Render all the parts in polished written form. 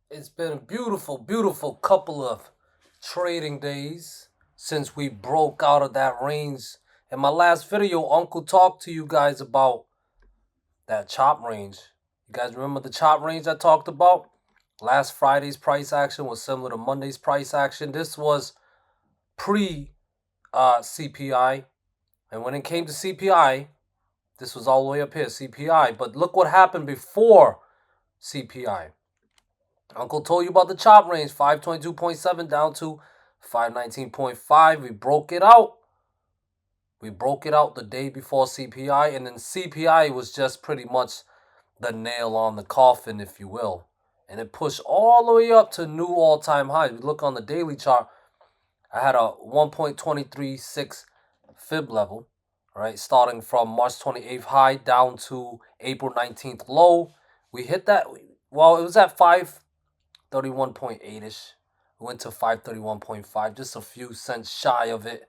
It's been a beautiful, beautiful couple of trading days since we broke out of that range. In my last video, Uncle talked to you guys about that chop range. You guys remember the chop range I talked about? Last Friday's price action was similar to Monday's price action. This was pre CPI. And when it came to CPI, this was all the way up here, CPI. But look what happened before CPI. Uncle told you about the chop range, 522.7 down to 519.5. We broke it out. We broke it out the day before CPI, and then CPI was just pretty much the nail on the coffin, if you will. And it pushed all the way up to new all-time highs. We look on the daily chart. I had a 1.236 fib level, right? Starting from March 28th high down to April 19th low. We hit that. Well, it was at 531.8ish. We went to 531.5, just a few cents shy of it.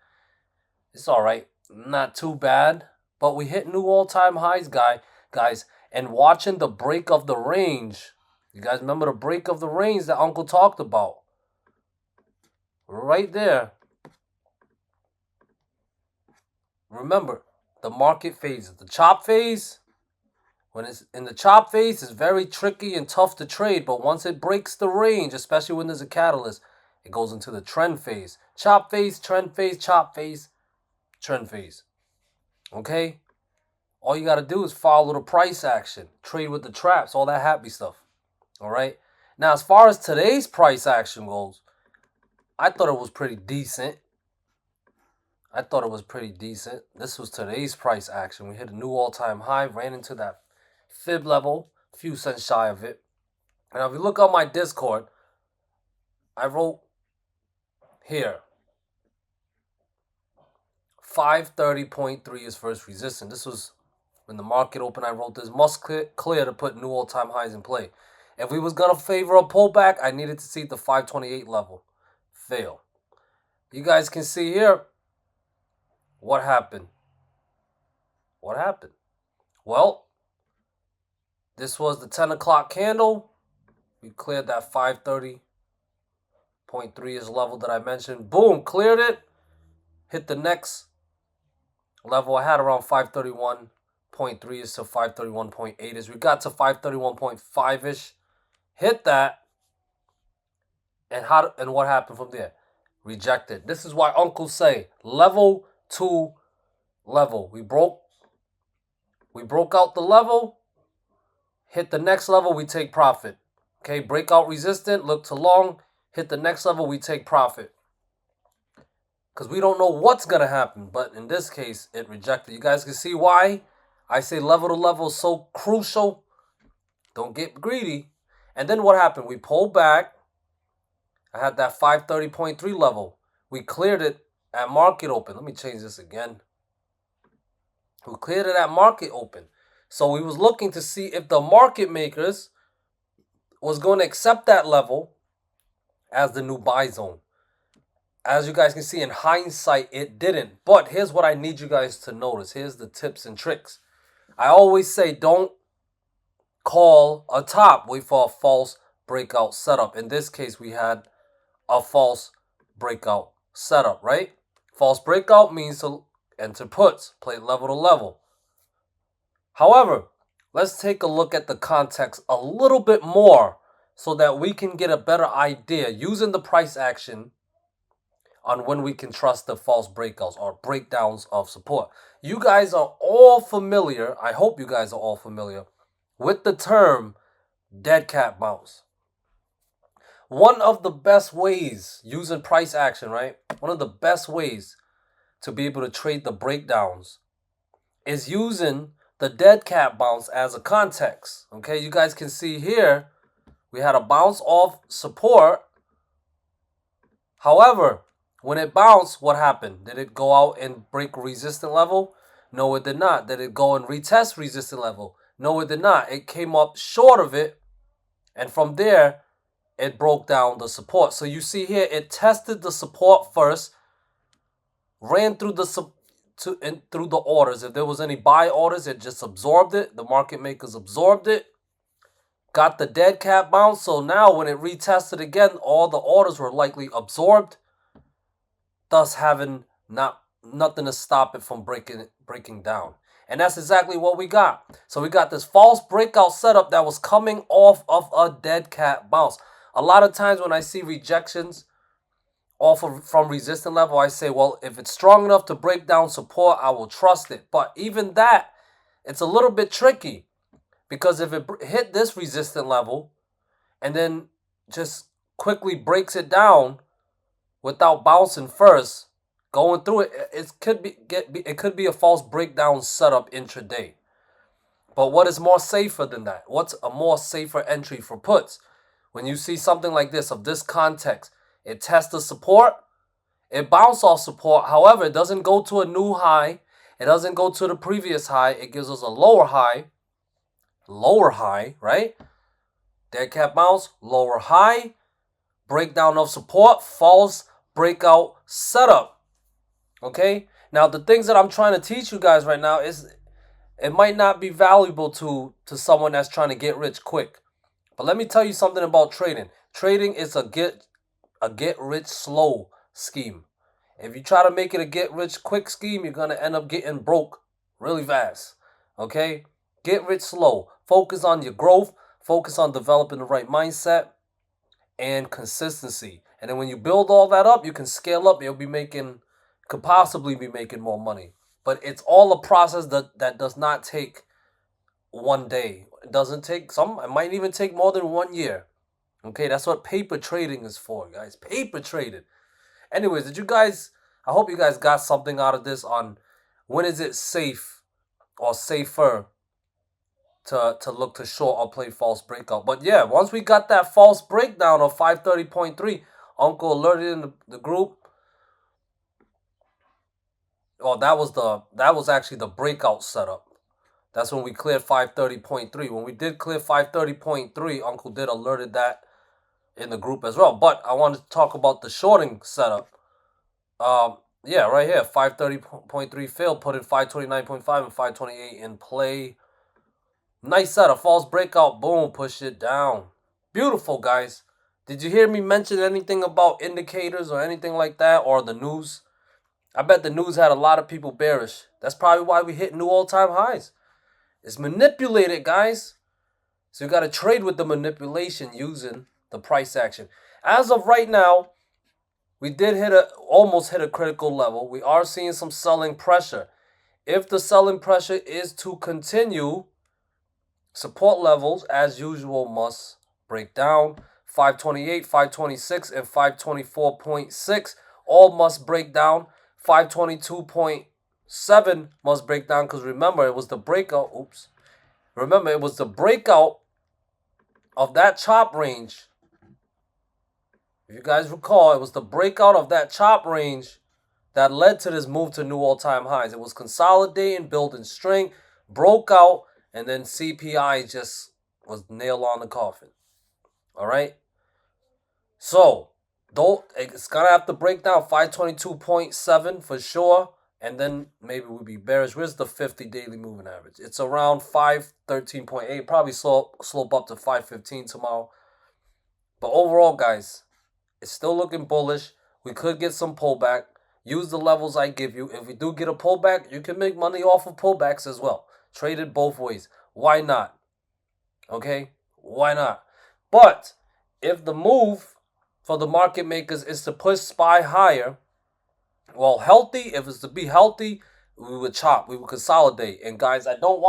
It's all right, not too bad. But we hit new all-time highs, guys. And watching the break of the range. You guys remember the break of the range that Uncle talked about? Right there. Remember, the market phases. The chop phase, when it's in the chop phase, it's very tricky and tough to trade. But once it breaks the range, especially when there's a catalyst, it goes into the trend phase. Chop phase, trend phase, chop phase, trend phase. Okay? All you got to do is follow the price action. Trade with the traps, all that happy stuff. All right? Now, as far as today's price action goes, I thought it was pretty decent. This was today's price action. We hit a new all-time high, ran into that fib level, a few cents shy of it. And if you look on my Discord, I wrote here 530.3 is first resistance. This was when the market opened. I wrote this must clear to put new all-time highs in play. If we was going to favor a pullback, I needed to see the 528 level fail. You guys can see here what happened. What happened? Well, this was the 10 o'clock candle. We cleared that 530.3 level that I mentioned. Boom, cleared it. Hit the next level. I had around 531.3 to 531.8. We got to 531.5ish. Hit that. And what happened from there? Rejected. This is why Uncle say level to level. We broke out the level. Hit the next level, we take profit. Okay, breakout resistant, look to long, hit the next level, we take profit. Because we don't know what's going to happen. But in this case, it rejected. You guys can see why I say level to level is so crucial. Don't get greedy. And then what happened? We pulled back. I had that 530.3 level. We cleared it at market open. Let me change this again. We cleared it at market open. So we was looking to see if the market makers was going to accept that level as the new buy zone. As you guys can see, in hindsight, it didn't. But here's what I need you guys to notice. Here's the tips and tricks. I always say don't call a top. Wait for a false breakout setup. In this case, we had a false breakout setup, right? False breakout means to enter puts, play level to level. However, let's take a look at the context a little bit more so that we can get a better idea using the price action on when we can trust the false breakouts or breakdowns of support. You guys are all familiar, I hope you guys are all familiar, with the term dead cat bounce. One of the best ways, using price action, right? One of the best ways to be able to trade the breakdowns is using the dead cat bounce as a context. Okay, you guys can see here, we had a bounce off support. However, when it bounced, what happened? Did it go out and break resistant level? No, it did not. Did it go and retest resistant level? No, it did not. It came up short of it, and from there, it broke down the support. So you see here, it tested the support first, ran through the through the orders. If there was any buy orders, it just absorbed it. The market makers absorbed it. got the dead cat bounce. So now when it retested again, all the orders were likely absorbed, thus having nothing to stop it from breaking down. And that's exactly what we got. So we got this false breakout setup that was coming off of a dead cat bounce. A lot of times when I see rejections from resistance level, I say, well, if it's strong enough to break down support, I will trust it. But even that, it's a little bit tricky, because if it hit this resistance level and then just quickly breaks it down without bouncing first, going through it, it could be a false breakdown setup intraday. But what is more safer than that? What's a more safer entry for puts? When you see something like this, of this context, it tests the support, it bounced off support. However, it doesn't go to a new high. It doesn't go to the previous high. It gives us a lower high, right? Dead cat bounce, lower high, breakdown of support, false breakout setup. Okay? Now, the things that I'm trying to teach you guys right now is, it might not be valuable to someone that's trying to get rich quick. But let me tell you something about trading. Trading is a get rich slow scheme. If you try to make it a get rich quick scheme, you're going to end up getting broke really fast. Okay? Get rich slow. Focus on your growth. Focus on developing the right mindset and consistency. And then when you build all that up, you can scale up. Could possibly be making more money. But it's all a process that does not take one day. It doesn't take it might even take more than 1 year. Okay, that's what paper trading is for, guys. Paper trading. Anyways, I hope you guys got something out of this on when is it safe or safer to look to short or play false breakout. But yeah, once we got that false breakdown of 530.3, Uncle alerted in the group. Oh, that was actually the breakout setup. That's when we cleared 530.3. When we did clear 530.3, Uncle did alerted that in the group as well. But I wanted to talk about the shorting setup. Yeah, right here, 530.3 failed, put in 529.5 and 528 in play. Nice setup, false breakout, boom, push it down. Beautiful, guys. Did you hear me mention anything about indicators or anything like that, or the news? I bet the news had a lot of people bearish. That's probably why we hit new all-time highs. It's manipulated, guys. So you got to trade with the manipulation using the price action. As of right now, we did almost hit a critical level. We are seeing some selling pressure. If the selling pressure is to continue, support levels, as usual, must break down. 528, 526, and 524.6 all must break down. 522.7 must break down, because remember, it was the breakout. Remember, it was the breakout of that chop range. If you guys recall, it was the breakout of that chop range that led to this move to new all-time highs. It was consolidating, building strength, broke out, and then CPI just was nail on the coffin. All right? So, it's going to have to break down 522.7 for sure, and then maybe we'll be bearish. Where's the 50 daily moving average? It's around 513.8, probably slope up to 515 tomorrow. But overall, guys, it's still looking bullish. We could get some pullback. Use the levels I give you. If we do get a pullback, you can make money off of pullbacks as well. Trade it both ways. Why not? Okay? Why not? But if the move for the market makers is to push SPY higher, well, healthy, if it's to be healthy, we would chop. We would consolidate. And guys, I don't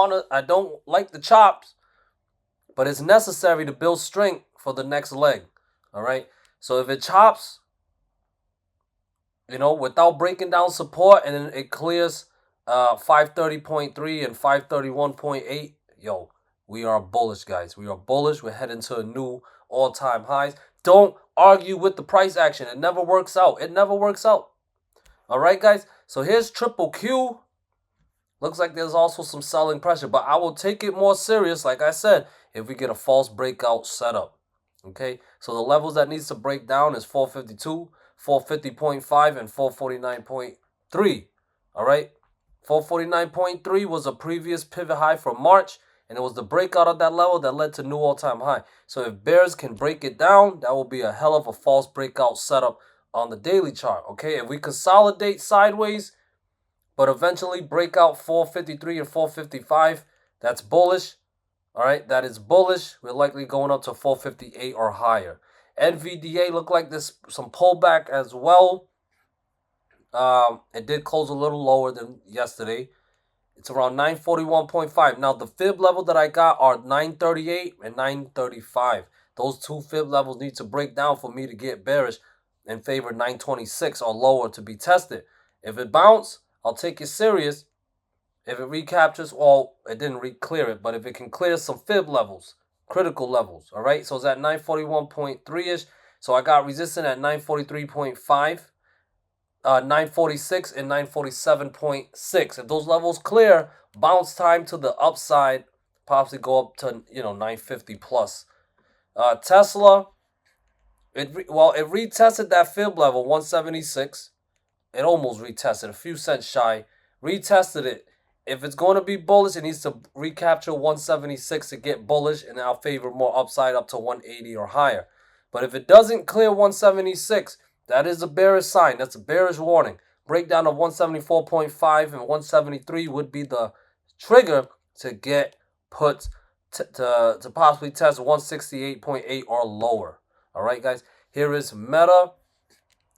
like the chops, but it's necessary to build strength for the next leg. All right? So if it chops, without breaking down support, and then it clears 530.3 and 531.8, yo, we are bullish, guys. We are bullish. We're heading to a new all-time highs. Don't argue with the price action. It never works out. It never works out. All right, guys? So here's QQQ. Looks like there's also some selling pressure, but I will take it more serious, like I said, if we get a false breakout setup. Okay? So the levels that needs to break down is 452, 450.5, and 449.3. All right? 449.3 was a previous pivot high from March, And it was the breakout of that level that led to new all-time high. So if bears can break it down, that will be a hell of a false breakout setup on the daily chart. Okay, if we consolidate sideways, but eventually break out 453 and 455, that's bullish. All right, that is bullish. We're likely going up to 458 or higher. NVDA looked like this some pullback as well. It did close a little lower than yesterday. It's around 941.5. Now, the fib level that I got are 938 and 935. Those two fib levels need to break down for me to get bearish and favor 926 or lower to be tested. If it bounce, I'll take it serious. If it recaptures, well, it didn't clear it, but if it can clear some fib levels, critical levels, all right? So it's at 941.3-ish. So I got resistance at 943.5. 946 and 947.6. If those levels clear, bounce time to the upside, possibly go up to 950 plus. Tesla, it retested that fib level 176. It almost retested, a few cents shy. Retested it. If it's going to be bullish, it needs to recapture 176 to get bullish, and I'll favor more upside up to 180 or higher. But if it doesn't clear 176, that is a bearish sign. That's a bearish warning. Breakdown of 174.5 and 173 would be the trigger to get put to possibly test 168.8 or lower. All right, guys. Here is Meta.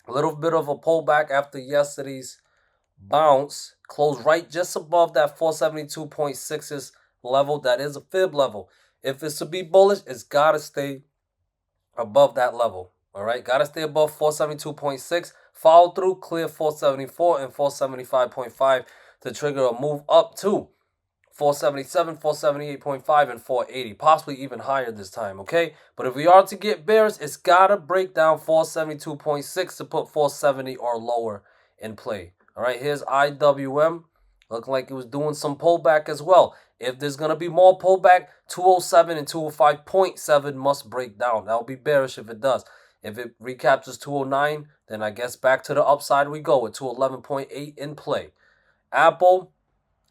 A little bit of a pullback after yesterday's bounce. Closed right just above that 472.6's level. That is a fib level. If it's to be bullish, it's got to stay above that level. All right, got to stay above 472.6. Follow through, clear 474 and 475.5 to trigger a move up to 477, 478.5, and 480. Possibly even higher this time, okay? But if we are to get bears, it's got to break down 472.6 to put 470 or lower in play. All right, here's IWM. Looking like it was doing some pullback as well. If there's going to be more pullback, 207 and 205.7 must break down. That will be bearish if it does. If it recaptures 209, then I guess back to the upside we go with 211.8 in play. Apple,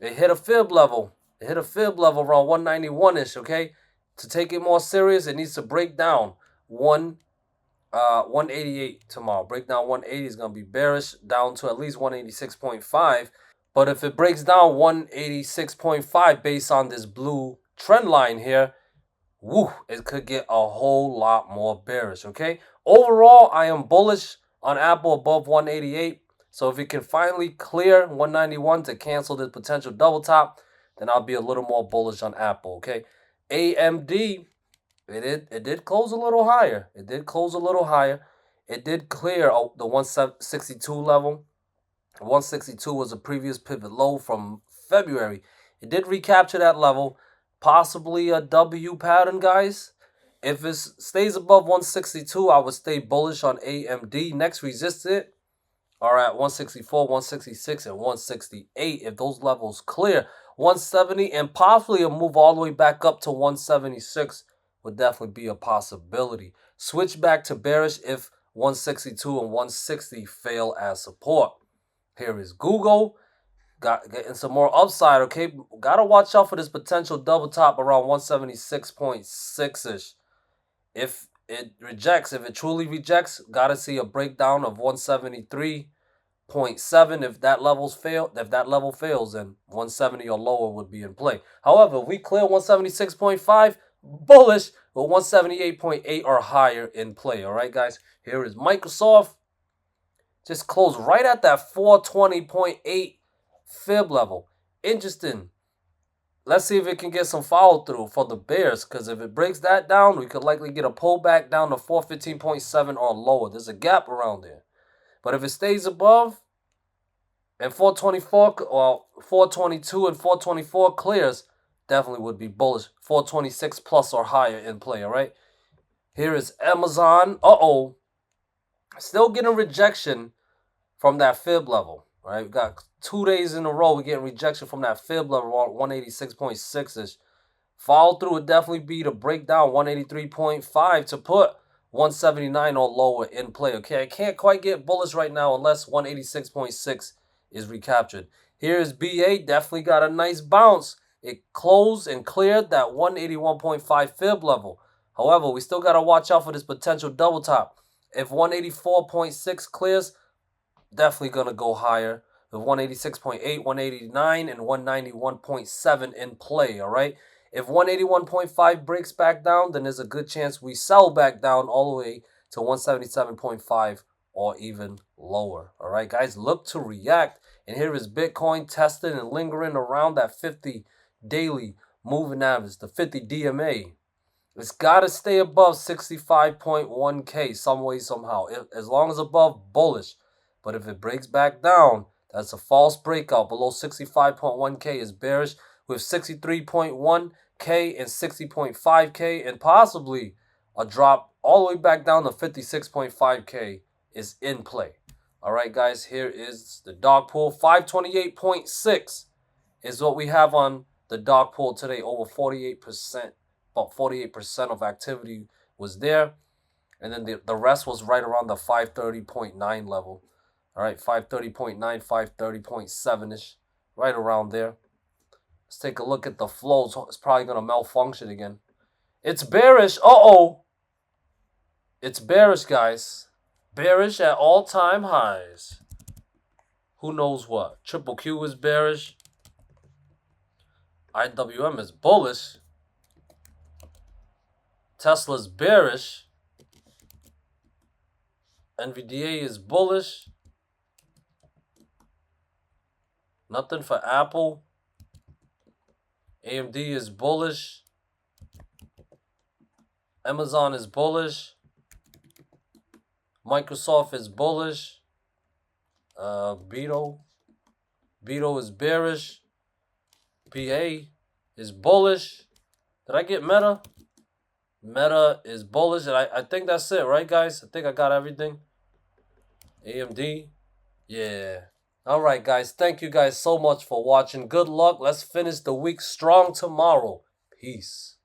it hit a fib level. It hit a fib level around 191-ish, okay? To take it more serious, it needs to break down 188 tomorrow. Break down 180 is going to be bearish, down to at least 186.5. But if it breaks down 186.5 based on this blue trend line here, woo, it could get a whole lot more bearish, okay? Overall, I am bullish on Apple above 188. So if it can finally clear 191 to cancel this potential double top, then I'll be a little more bullish on Apple, okay? AMD, it did close a little higher. It did close a little higher. It did clear the 162 level. 162 was a previous pivot low from February. It did recapture that level. Possibly a W pattern, guys. If it stays above 162, I would stay bullish on AMD. Next resistance are at 164, 166, and 168. If those levels clear, 170 and possibly a move all the way back up to 176 would definitely be a possibility. Switch back to bearish if 162 and 160 fail as support. Here is Google. Getting some more upside, okay? Gotta watch out for this potential double top around 176.6-ish. If it truly rejects, gotta see a breakdown of 173.7. If that level fails, then 170 or lower would be in play. However, if we clear 176.5, bullish with 178.8 or higher in play. All right, guys. Here is Microsoft. Just closed right at that 420.8 fib level. Interesting. Let's see if it can get some follow through for the bears, because if it breaks that down, we could likely get a pullback down to 415.7 or lower. There's a gap around there. But if it stays above and 424 or 422 and 424 clears, definitely would be bullish. 426 plus or higher in play, all right? Here is Amazon. Still getting rejection from that fib level. All right, we got 2 days in a row we're getting rejection from that fib level, 186.6-ish. Follow through would definitely be to break down 183.5 to put 179 or lower in play. Okay, I can't quite get bullish right now unless 186.6 is recaptured. Here's BA, definitely got a nice bounce. It closed and cleared that 181.5 fib level. However, we still got to watch out for this potential double top. If 184.6 clears, definitely going to go higher. The 186.8, 189, and 191.7 in play, all right? If 181.5 breaks back down, then there's a good chance we sell back down all the way to 177.5 or even lower, all right, guys? Look to react. And here is Bitcoin testing and lingering around that 50 daily moving average, the 50 DMA. It's got to stay above 65.1K some way, somehow. As long as above, bullish. But if it breaks back down, that's a false breakout. Below 65.1K is bearish, with 63.1K and 60.5K, and possibly a drop all the way back down to 56.5K is in play. All right, guys, here is the dog pool. 528.6 is what we have on the dog pool today, over 48%. About 48% of activity was there. And then the rest was right around the 530.9 level. All right, 530.9, 530.7-ish, right around there. Let's take a look at the flows. It's probably going to malfunction again. It's bearish. Uh-oh. It's bearish, guys. Bearish at all-time highs. Who knows what? Triple Q is bearish. IWM is bullish. Tesla's bearish. NVDA is bullish. Nothing for Apple. AMD is bullish. Amazon is bullish. Microsoft is bullish. Beto is bearish. PA is bullish. Did I get Meta? Meta is bullish. And I think that's it, right, guys? I think I got everything. AMD. Yeah. All right, guys. Thank you guys so much for watching. Good luck. Let's finish the week strong tomorrow. Peace.